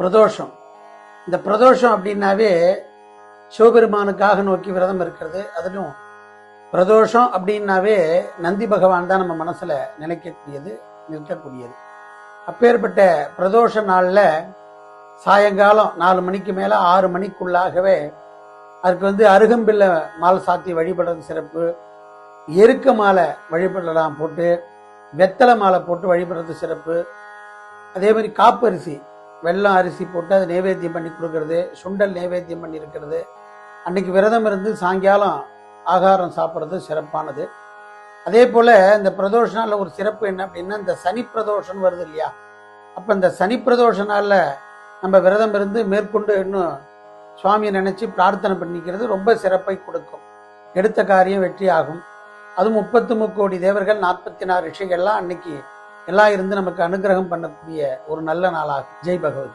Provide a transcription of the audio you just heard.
பிரதோஷம். இந்த பிரதோஷம் அப்படின்னாவே சிவபெருமானுக்காக நோக்கி விரதம் இருக்கிறது. அதிலும் பிரதோஷம் அப்படின்னாவே நந்தி பகவான் தான் நம்ம மனசுல நிற்கக்கூடியது. அப்பேற்பட்ட பிரதோஷ நாள்ல சாயங்காலம் 4 மணிக்கு மேல 6 மணிக்குள்ளாகவே அதுக்கு அருகம்பில்ல மாலை சாத்தி வழிபடுறது சிறப்பு. எருக்க மாலை வழிபடலாம் போட்டு, வெத்தலை மாலை போட்டு வழிபடுறது சிறப்பு. அதே மாதிரி காப்பு அரிசி, வெள்ளம் அரிசி போட்டு அதை நைவேத்தியம் பண்ணி கொடுக்கறது, சுண்டல் நைவேத்தியம் பண்ணி இருக்கிறது. அன்னைக்கு விரதம் இருந்து சாயங்காலம் ஆகாரம் சாப்பிட்றது சிறப்பானது. அதே போல இந்த பிரதோஷ நாள்ல ஒரு சிறப்பு என்ன அப்படின்னா, இந்த சனி பிரதோஷம் வருது இல்லையா, அப்ப இந்த சனி பிரதோஷ நாள்ல நம்ம விரதம் இருந்து மேற்கொண்டு இன்னும் சுவாமியை நினைச்சு பிரார்த்தனை பண்ணிக்கிறது ரொம்ப சிறப்பை கொடுக்கும். எடுத்த காரியம் வெற்றி ஆகும். அதுவும் 33 கோடி தேவர்கள் 44 ரிஷிகள்லாம் அன்னைக்கு எல்லாம் இருந்து நமக்கு அனுகிரகம் பண்ணக்கூடிய ஒரு நல்ல நாளாகும். ஜெய் பகவதி.